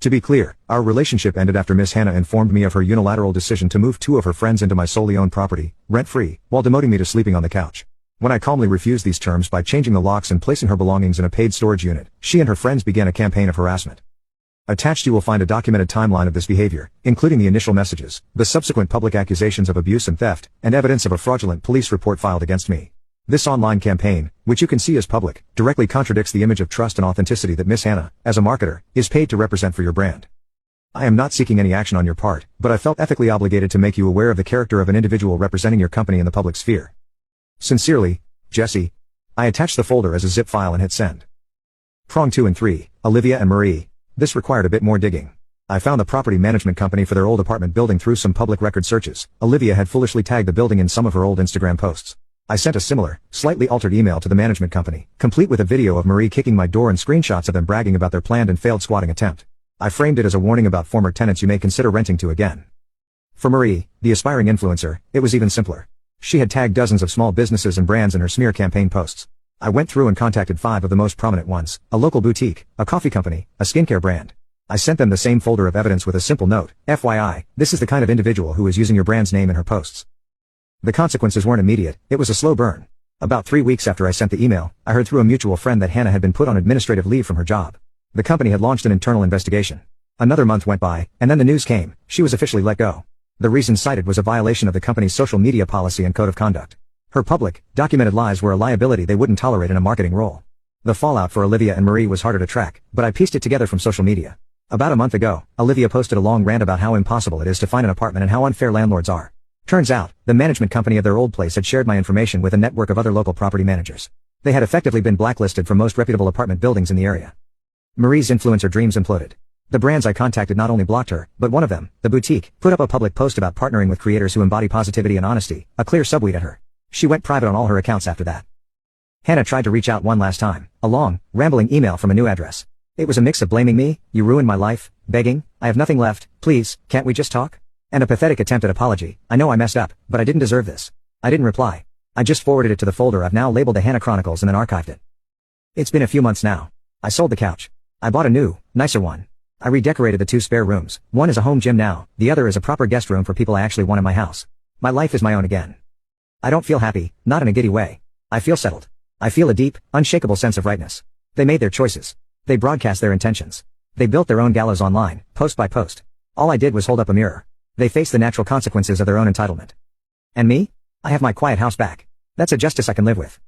To be clear, our relationship ended after Miss Hannah informed me of her unilateral decision to move 2 of her friends into my solely owned property, rent-free, while demoting me to sleeping on the couch. When I calmly refused these terms by changing the locks and placing her belongings in a paid storage unit, she and her friends began a campaign of harassment. Attached you will find a documented timeline of this behavior, including the initial messages, the subsequent public accusations of abuse and theft, and evidence of a fraudulent police report filed against me. This online campaign, which you can see as public, directly contradicts the image of trust and authenticity that Miss Hannah, as a marketer, is paid to represent for your brand. I am not seeking any action on your part, but I felt ethically obligated to make you aware of the character of an individual representing your company in the public sphere. Sincerely, Jesse. I attached the folder as a zip file and hit send. Prong 2 and 3, Olivia and Marie. This required a bit more digging. I found the property management company for their old apartment building through some public record searches. Olivia had foolishly tagged the building in some of her old Instagram posts. I sent a similar, slightly altered email to the management company, complete with a video of Marie kicking my door and screenshots of them bragging about their planned and failed squatting attempt. I framed it as a warning about former tenants you may consider renting to again. For Marie, the aspiring influencer, it was even simpler. She had tagged dozens of small businesses and brands in her smear campaign posts. I went through and contacted 5 of the most prominent ones, a local boutique, a coffee company, a skincare brand. I sent them the same folder of evidence with a simple note, FYI, this is the kind of individual who is using your brand's name in her posts. The consequences weren't immediate, it was a slow burn. About 3 weeks after I sent the email, I heard through a mutual friend that Hannah had been put on administrative leave from her job. The company had launched an internal investigation. Another month went by, and then the news came, she was officially let go. The reason cited was a violation of the company's social media policy and code of conduct. Her public, documented lies were a liability they wouldn't tolerate in a marketing role. The fallout for Olivia and Marie was harder to track, but I pieced it together from social media. About a month ago, Olivia posted a long rant about how impossible it is to find an apartment and how unfair landlords are. Turns out, the management company of their old place had shared my information with a network of other local property managers. They had effectively been blacklisted from most reputable apartment buildings in the area. Marie's influencer dreams imploded. The brands I contacted not only blocked her, but one of them, the boutique, put up a public post about partnering with creators who embody positivity and honesty, a clear subtweet at her. She went private on all her accounts after that. Hannah tried to reach out one last time, a long, rambling email from a new address. It was a mix of blaming me, you ruined my life, begging, I have nothing left, please, can't we just talk? And a pathetic attempt at apology, I know I messed up, but I didn't deserve this. I didn't reply. I just forwarded it to the folder I've now labeled the Hannah Chronicles and then archived it. It's been a few months now. I sold the couch. I bought a new, nicer one. I redecorated the 2 spare rooms. One is a home gym now, the other is a proper guest room for people I actually want in my house. My life is my own again. I don't feel happy, not in a giddy way. I feel settled. I feel a deep, unshakable sense of rightness. They made their choices. They broadcast their intentions. They built their own gallows online, post by post. All I did was hold up a mirror. They face the natural consequences of their own entitlement. And me? I have my quiet house back. That's a justice I can live with.